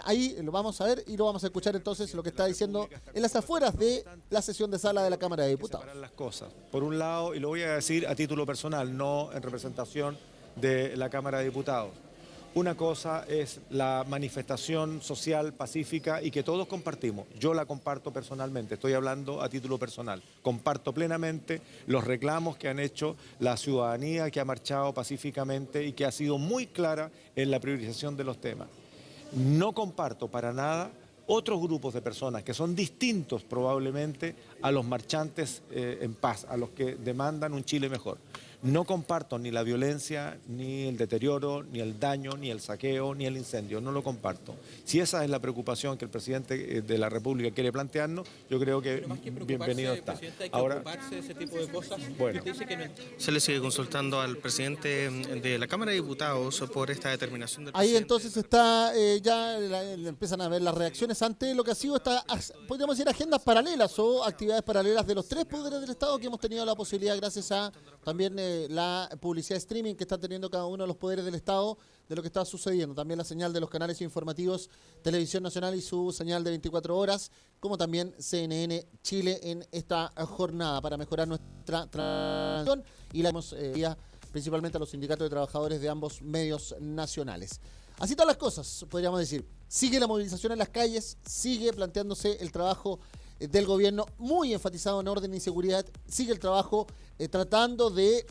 Ahí lo vamos a ver y lo vamos a escuchar entonces lo que está diciendo en las afueras de la sesión de sala de la Cámara de Diputados. Separar las cosas. Por un lado, y lo voy a decir a título personal, no en representación de la Cámara de Diputados. Una cosa es la manifestación social pacífica y que todos compartimos. Yo la comparto personalmente, estoy hablando a título personal. Comparto plenamente los reclamos que han hecho la ciudadanía que ha marchado pacíficamente y que ha sido muy clara en la priorización de los temas. No comparto para nada otros grupos de personas que son distintos probablemente a los marchantes en paz, a los que demandan un Chile mejor. No comparto ni la violencia, ni el deterioro, ni el daño, ni el saqueo, ni el incendio. No lo comparto. Si esa es la preocupación que el presidente de la República quiere plantearnos, yo creo que bienvenido está. Ahora, de ese tipo de cosas. Bueno. Se le sigue consultando al presidente de la Cámara de Diputados por esta determinación del Ahí presidente. entonces está, empiezan a ver las reacciones ante lo que ha sido podríamos decir, agendas paralelas o actividades paralelas de los tres poderes del Estado, que hemos tenido la posibilidad, gracias a también la publicidad streaming que están teniendo cada uno de los poderes del Estado, de lo que está sucediendo. También la señal de los canales informativos Televisión Nacional y su señal de 24 horas, como también CNN Chile en esta jornada para mejorar nuestra transmisión, y la hemos principalmente a los sindicatos de trabajadores de ambos medios nacionales. Así todas las cosas, podríamos decir. Sigue la movilización en las calles, sigue planteándose el trabajo del gobierno muy enfatizado en orden y seguridad, sigue el trabajo tratando de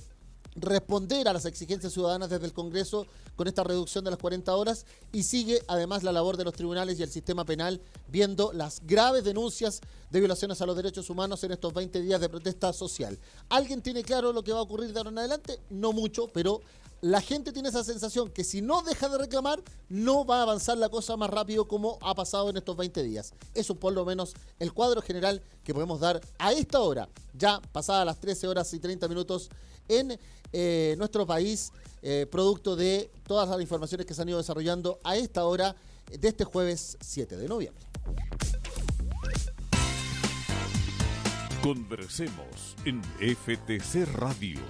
responder a las exigencias ciudadanas desde el Congreso con esta reducción de las 40 horas, y sigue además la labor de los tribunales y el sistema penal viendo las graves denuncias de violaciones a los derechos humanos en estos 20 días de protesta social. ¿Alguien tiene claro lo que va a ocurrir de ahora en adelante? No mucho, pero la gente tiene esa sensación que si no deja de reclamar, no va a avanzar la cosa más rápido como ha pasado en estos 20 días. Eso por lo menos el cuadro general que podemos dar a esta hora, ya pasadas las 13 horas y 30 minutos en nuestro país, producto de todas las informaciones que se han ido desarrollando a esta hora de este jueves 7 de noviembre. Conversemos en FTC Radio,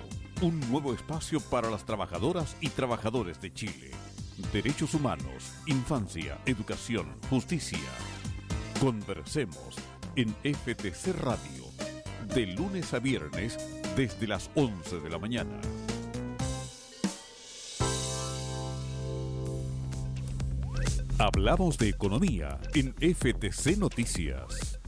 un nuevo espacio para las trabajadoras y trabajadores de Chile. Derechos humanos, infancia, educación, justicia. Conversemos en FTC Radio, de lunes a viernes desde las 11 de la mañana. Hablamos de economía en FTC Noticias.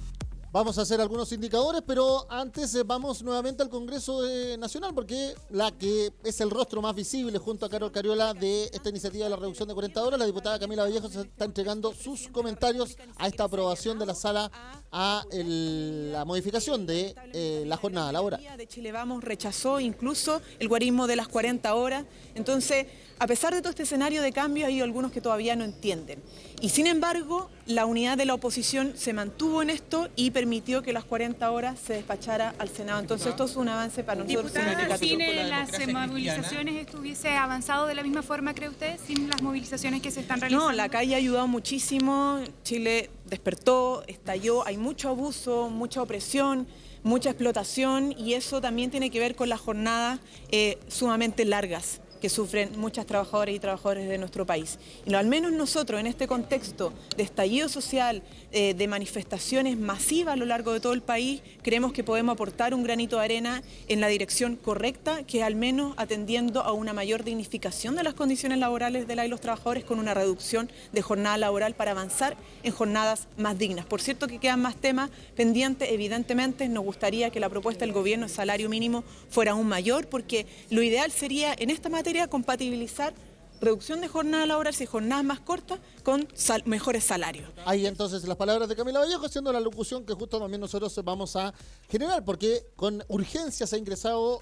Vamos a hacer algunos indicadores, pero antes vamos nuevamente al Congreso Nacional, porque la que es el rostro más visible junto a Carol Cariola de esta iniciativa de la reducción de 40 horas, la diputada Camila Vallejo se está entregando sus comentarios a esta aprobación de la sala a la modificación de la jornada laboral. De Chile Vamos rechazó incluso el guarismo de las 40 horas, entonces a pesar de todo este escenario de cambio hay algunos que todavía no entienden. Y sin embargo, la unidad de la oposición se mantuvo en esto y permitió que las 40 horas se despachara al Senado. Entonces esto es un avance para nosotros significativo. ¿Sin las movilizaciones estuviese avanzado de la misma forma, cree usted, sin las movilizaciones que se están realizando? No, la calle ha ayudado muchísimo, Chile despertó, estalló, hay mucho abuso, mucha opresión, mucha explotación y eso también tiene que ver con las jornadas sumamente largas que sufren muchas trabajadoras y trabajadores de nuestro país. Y al menos nosotros, en este contexto de estallido social, de manifestaciones masivas a lo largo de todo el país, creemos que podemos aportar un granito de arena en la dirección correcta, que al menos atendiendo a una mayor dignificación de las condiciones laborales de los trabajadores con una reducción de jornada laboral para avanzar en jornadas más dignas. Por cierto que quedan más temas pendientes, evidentemente nos gustaría que la propuesta del gobierno de salario mínimo fuera aún mayor, porque lo ideal sería en esta materia compatibilizar reducción de jornada laboral y jornadas más cortas con mejores salarios. Ahí entonces las palabras de Camila Vallejo haciendo la locución que justo también nosotros vamos a generar, porque con urgencia se ha ingresado,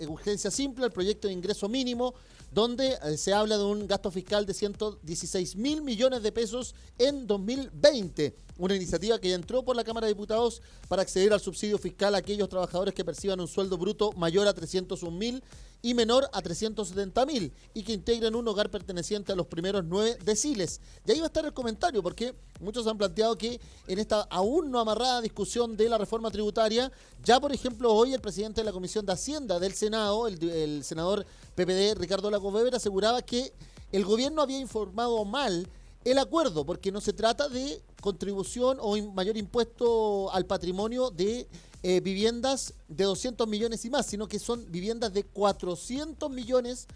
urgencia simple, el proyecto de ingreso mínimo, donde se habla de un gasto fiscal de 116.000 millones de pesos en 2020. Una iniciativa que ya entró por la Cámara de Diputados para acceder al subsidio fiscal a aquellos trabajadores que perciban un sueldo bruto mayor a 301.000 y menor a 370.000 y que integren un hogar perteneciente a los primeros 9 deciles. Y ahí va a estar el comentario, porque muchos han planteado que en esta aún no amarrada discusión de la reforma tributaria, ya por ejemplo hoy el presidente de la Comisión de Hacienda del Senado, el senador PPD Ricardo Lagos Weber, aseguraba que el gobierno había informado mal el acuerdo, porque no se trata de contribución o mayor impuesto al patrimonio de viviendas de 200 millones y más, sino que son viviendas de 400 millones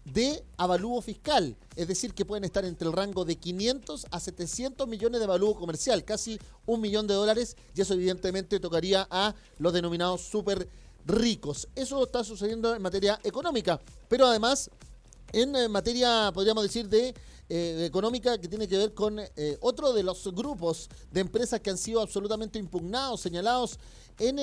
de avalúo fiscal, es decir, que pueden estar entre el rango de 500 a 700 millones de avalúo comercial, casi $1 millón, y eso evidentemente tocaría a los denominados súper ricos. Eso está sucediendo en materia económica, pero además en materia, podríamos decir, de económica, que tiene que ver con otro de los grupos de empresas que han sido absolutamente impugnados, señalados en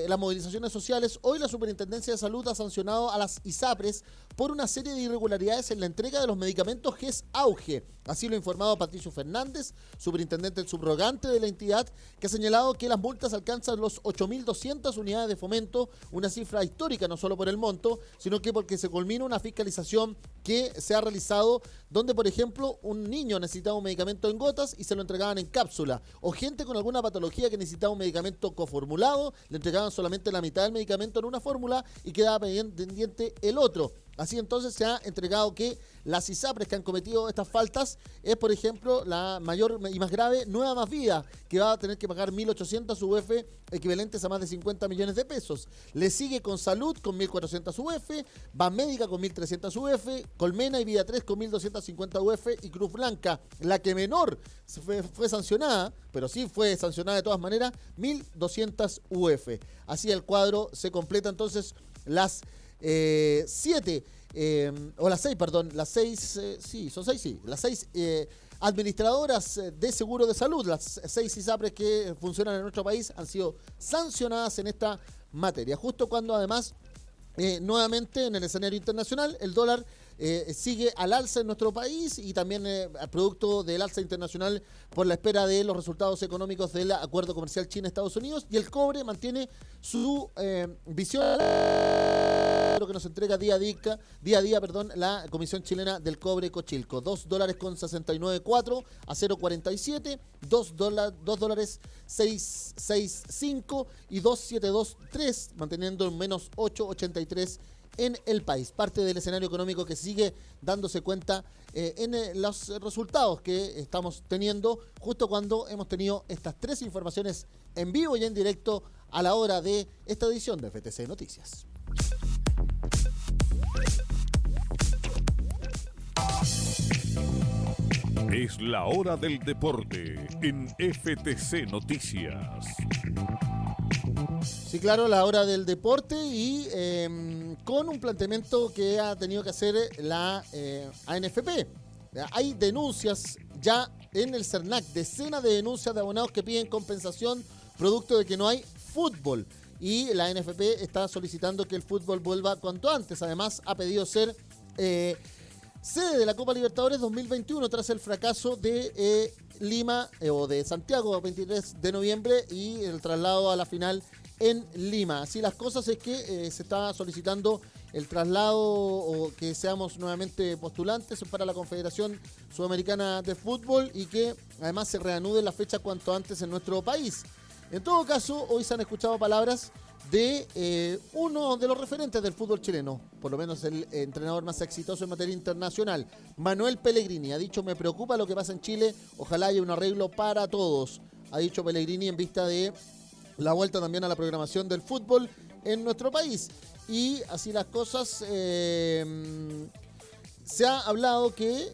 las movilizaciones sociales. Hoy la Superintendencia de Salud ha sancionado a las ISAPRES por una serie de irregularidades en la entrega de los medicamentos GES Auge. Así lo ha informado Patricio Fernández, superintendente subrogante de la entidad, que ha señalado que las multas alcanzan los 8.200 unidades de fomento, una cifra histórica no solo por el monto, sino que porque se culmina una fiscalización que se ha realizado donde, por ejemplo, un niño necesitaba un medicamento en gotas y se lo entregaban en cápsula, o gente con alguna patología que necesitaba un medicamento coformulado, le entregaban solamente la mitad del medicamento en una fórmula y quedaba pendiente el otro. Así entonces se ha entregado que las ISAPRES que han cometido estas faltas es, por ejemplo, la mayor y más grave, Nueva Más Vida, que va a tener que pagar 1.800 UF, equivalentes a más de 50 millones de pesos. Le sigue con Salud con 1.400 UF, Banmédica con 1.300 UF, Colmena y Vida 3 con 1.250 UF y Cruz Blanca, la que menor fue sancionada, pero sí fue sancionada de todas maneras, 1.200 UF. Así el cuadro se completa entonces las 7 o las 6, perdón, las 6, sí, son 6, sí, las 6 administradoras de seguro de salud, las 6 ISAPRES que funcionan en nuestro país han sido sancionadas en esta materia, justo cuando además nuevamente en el escenario internacional. El dólar sigue al alza en nuestro país y también producto del alza internacional por la espera de los resultados económicos del acuerdo comercial China-Estados Unidos, y el cobre mantiene su visión, lo que nos entrega día a día, la Comisión Chilena del Cobre Cochilco. $2.69.4 a 0.47, $2.665 y 2.723, manteniendo en menos 8.83 en el país. Parte del escenario económico que sigue dándose cuenta en los resultados que estamos teniendo justo cuando hemos tenido estas 3 informaciones en vivo y en directo a la hora de esta edición de FTC Noticias. Es la hora del deporte en FTC Noticias. Sí, claro, la hora del deporte y con un planteamiento que ha tenido que hacer la ANFP. Hay denuncias ya en el CERNAC, decenas de denuncias de abonados que piden compensación producto de que no hay fútbol. Y la ANFP está solicitando que el fútbol vuelva cuanto antes. Además, ha pedido ser sede de la Copa Libertadores 2021 tras el fracaso de Lima o de Santiago 23 de noviembre y el traslado a la final en Lima. Así las cosas es que se está solicitando el traslado o que seamos nuevamente postulantes para la Confederación Sudamericana de Fútbol y que además se reanude la fecha cuanto antes en nuestro país. En todo caso, hoy se han escuchado palabras de uno de los referentes del fútbol chileno, por lo menos el entrenador más exitoso en materia internacional, Manuel Pellegrini. Ha dicho: me preocupa lo que pasa en Chile, ojalá haya un arreglo para todos, ha dicho Pellegrini en vista de la vuelta también a la programación del fútbol en nuestro país. Y así las cosas, se ha hablado que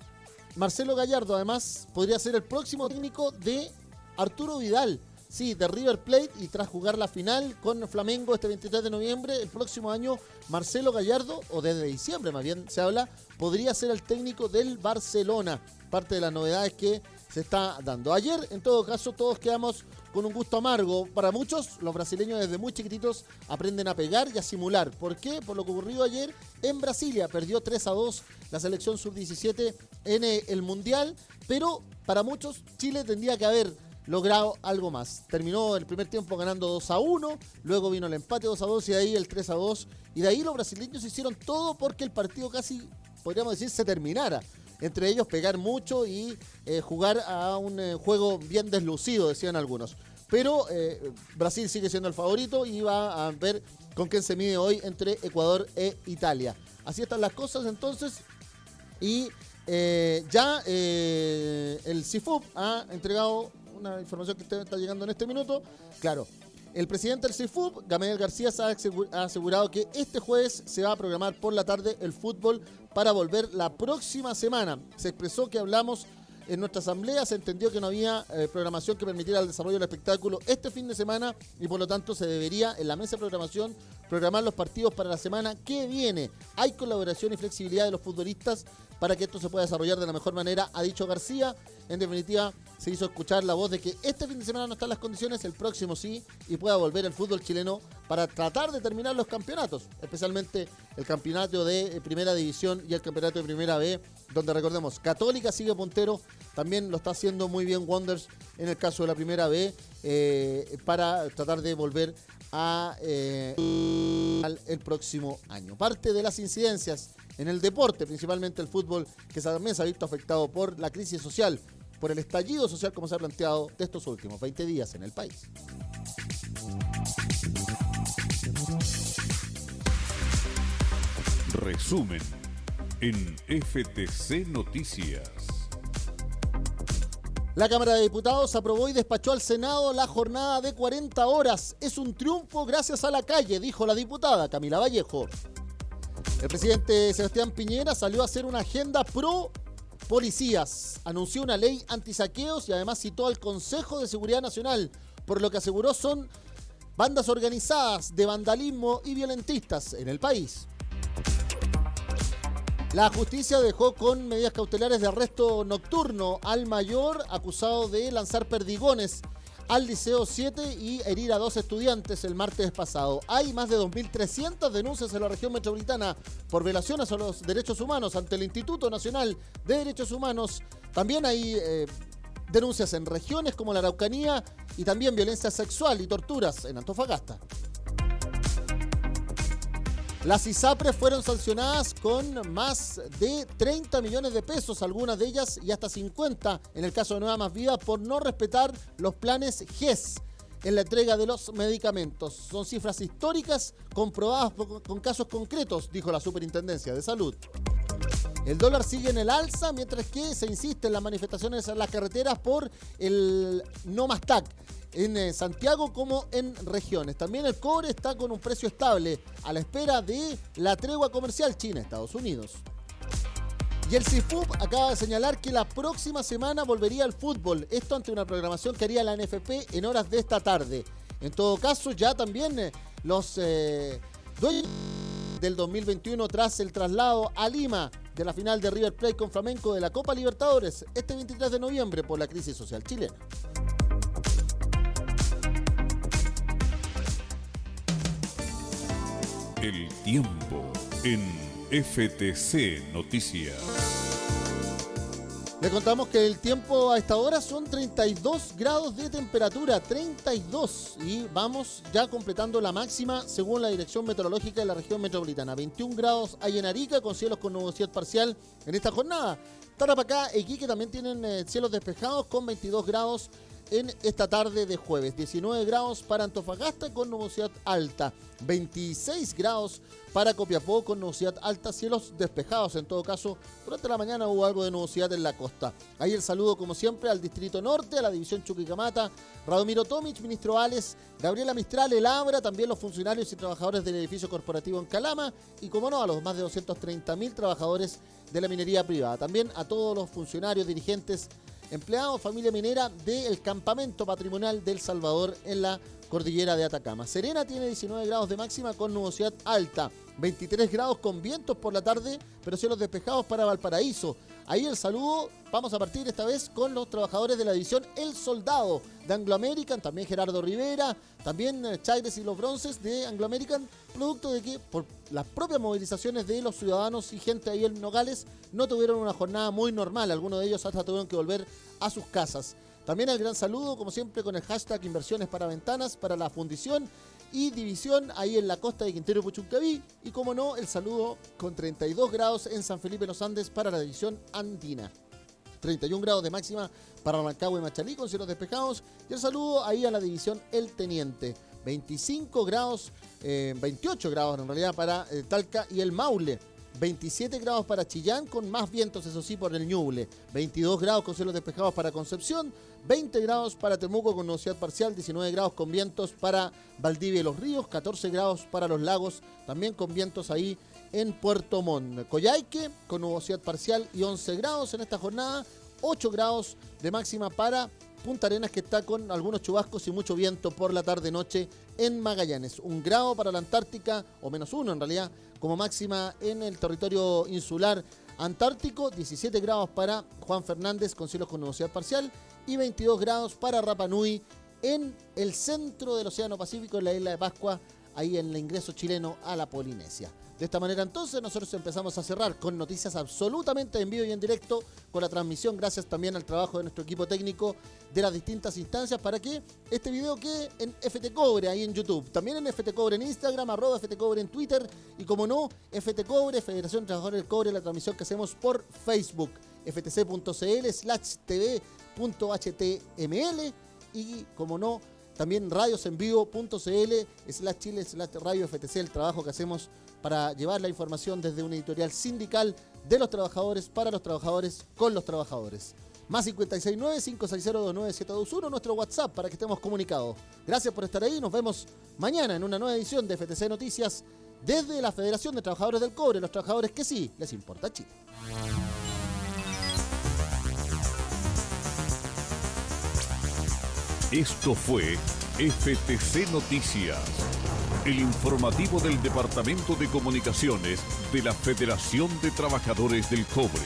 Marcelo Gallardo además podría ser el próximo técnico de Arturo Vidal. Sí, de River Plate, y tras jugar la final con Flamengo este 23 de noviembre, el próximo año Marcelo Gallardo, o desde diciembre más bien se habla, podría ser el técnico del Barcelona. Parte de las novedades que se está dando. Ayer, en todo caso, todos quedamos con un gusto amargo. Para muchos, los brasileños desde muy chiquititos aprenden a pegar y a simular. ¿Por qué? Por lo que ocurrió ayer en Brasilia. Perdió 3-2 la selección sub-17 en el Mundial, pero para muchos Chile tendría que haber logrado algo más. Terminó el primer tiempo ganando 2-1, luego vino el empate 2-2 y de ahí el 3-2. Y de ahí los brasileños hicieron todo porque el partido casi, podríamos decir, se terminara. Entre ellos pegar mucho y jugar a un juego bien deslucido, decían algunos. Pero Brasil sigue siendo el favorito y va a ver con quién se mide hoy entre Ecuador e Italia. Así están las cosas entonces. Y ya el CIFUB ha entregado una información que está llegando en este minuto. Claro, el presidente del CIFUB, Gamaliel García, ha asegurado que este jueves se va a programar por la tarde el fútbol para volver la próxima semana. Se expresó que hablamos en nuestra asamblea, se entendió que no había programación que permitiera el desarrollo del espectáculo este fin de semana y por lo tanto se debería en la mesa de programación programar los partidos para la semana que viene. Hay colaboración y flexibilidad de los futbolistas para que esto se pueda desarrollar de la mejor manera, ha dicho García. En definitiva, se hizo escuchar la voz de que este fin de semana no están las condiciones, el próximo sí, y pueda volver el fútbol chileno para tratar de terminar los campeonatos, especialmente el campeonato de Primera División y el campeonato de Primera B, donde recordemos, Católica sigue puntero, también lo está haciendo muy bien Wanderers en el caso de la Primera B, para tratar de volver a el próximo año. Parte de las incidencias en el deporte, principalmente el fútbol, que también se ha visto afectado por la crisis social, por el estallido social como se ha planteado de estos últimos 20 días en el país. Resumen en FTC Noticias. La Cámara de Diputados aprobó y despachó al Senado la jornada de 40 horas. Es un triunfo gracias a la calle, dijo la diputada Camila Vallejo. El presidente Sebastián Piñera salió a hacer una agenda pro policías. Anunció una ley antisaqueos y además citó al Consejo de Seguridad Nacional, por lo que aseguró son bandas organizadas de vandalismo y violentistas en el país. La justicia dejó con medidas cautelares de arresto nocturno al mayor acusado de lanzar perdigones al Liceo 7 y herir a 2 estudiantes el martes pasado. Hay más de 2.300 denuncias en la región metropolitana por violaciones a los derechos humanos ante el Instituto Nacional de Derechos Humanos. También hay denuncias en regiones como la Araucanía y también violencia sexual y torturas en Antofagasta. Las ISAPRES fueron sancionadas con más de 30 millones de pesos, algunas de ellas y hasta 50 en el caso de Nueva Más Vida, por no respetar los planes GES en la entrega de los medicamentos. Son cifras históricas comprobadas con casos concretos, dijo la Superintendencia de Salud. El dólar sigue en el alza, mientras que se insiste en las manifestaciones en las carreteras por el no más TAC, en Santiago como en regiones. También el cobre está con un precio estable a la espera de la tregua comercial China-Estados Unidos. Y el CIFUB acaba de señalar que la próxima semana volvería al fútbol. Esto ante una programación que haría la NFP en horas de esta tarde. En todo caso, ya también los dueños del 2021 tras el traslado a Lima de la final de River Plate con Flamenco de la Copa Libertadores este 23 de noviembre por la crisis social chilena. El tiempo en FTC Noticias. Le contamos que el tiempo a esta hora son 32 grados de temperatura, 32, y vamos ya completando la máxima según la Dirección Meteorológica de la región metropolitana. 21 grados hay en Arica con cielos con nubosidad parcial en esta jornada. Tarapacá e Iquique también tienen cielos despejados con 22 grados en esta tarde de jueves. 19 grados para Antofagasta con nubosidad alta. 26 grados para Copiapó con nubosidad alta, cielos despejados. En todo caso, durante la mañana hubo algo de nubosidad en la costa. Ahí el saludo, como siempre, al Distrito Norte, a la División Chuquicamata, Radomiro Tomic, Ministro Ales, Gabriela Mistral, El Abra, también los funcionarios y trabajadores del edificio corporativo en Calama y, como no, a los más de 230.000 trabajadores de la minería privada. También a todos los funcionarios, dirigentes, empleados, familia minera del campamento patrimonial del Salvador en la cordillera de Atacama. Serena tiene 19 grados de máxima con nubosidad alta, 23 grados con vientos por la tarde, pero cielos despejados para Valparaíso. Ahí el saludo, vamos a partir esta vez con los trabajadores de la división El Soldado de Anglo American, también Gerardo Rivera, también Chagres y los Bronces de Anglo American, producto de que por las propias movilizaciones de los ciudadanos y gente ahí en Nogales no tuvieron una jornada muy normal, algunos de ellos hasta tuvieron que volver a sus casas. También el gran saludo, como siempre, con el hashtag Inversiones para Ventanas, para la fundición y división ahí en la costa de Quintero Puchuncaví. Y como no, el saludo con 32 grados en San Felipe Los Andes para la división andina. 31 grados de máxima para Rancagua y Machalí con cielos despejados. Y el saludo ahí a la división El Teniente. 25 grados, 28 grados en realidad para Talca y el Maule. 27 grados para Chillán con más vientos, eso sí, por el Ñuble. 22 grados con cielos despejados para Concepción. 20 grados para Temuco con nubosidad parcial. 19 grados con vientos para Valdivia y Los Ríos. 14 grados para Los Lagos, también con vientos ahí en Puerto Montt. Coyhaique con nubosidad parcial y 11 grados en esta jornada. 8 grados de máxima para Punta Arenas, que está con algunos chubascos y mucho viento por la tarde-noche en Magallanes. 1 grado para la Antártica, o menos 1 en realidad, como máxima en el territorio insular antártico. 17 grados para Juan Fernández con cielos con nubosidad parcial y 22 grados para Rapa Nui en el centro del Océano Pacífico, en la isla de Pascua, ahí en el ingreso chileno a la Polinesia. De esta manera entonces nosotros empezamos a cerrar con noticias absolutamente en vivo y en directo, con la transmisión gracias también al trabajo de nuestro equipo técnico de las distintas instancias para que este video quede en FT Cobre ahí en YouTube, también en FT Cobre en Instagram, @FT Cobre en Twitter y como no, FT Cobre, Federación de Trabajadores del Cobre, la transmisión que hacemos por Facebook, ftc.cl/tv.html y como no, también radiosenvivo.cl/Chile/Radio FTC, el trabajo que hacemos para llevar la información desde una editorial sindical de los trabajadores, para los trabajadores, con los trabajadores. Más 569-560-29721, nuestro WhatsApp para que estemos comunicados. Gracias por estar ahí, nos vemos mañana en una nueva edición de FTC Noticias desde la Federación de Trabajadores del Cobre, los trabajadores que sí les importa Chile. Esto fue FTC Noticias, el informativo del Departamento de Comunicaciones de la Federación de Trabajadores del Cobre.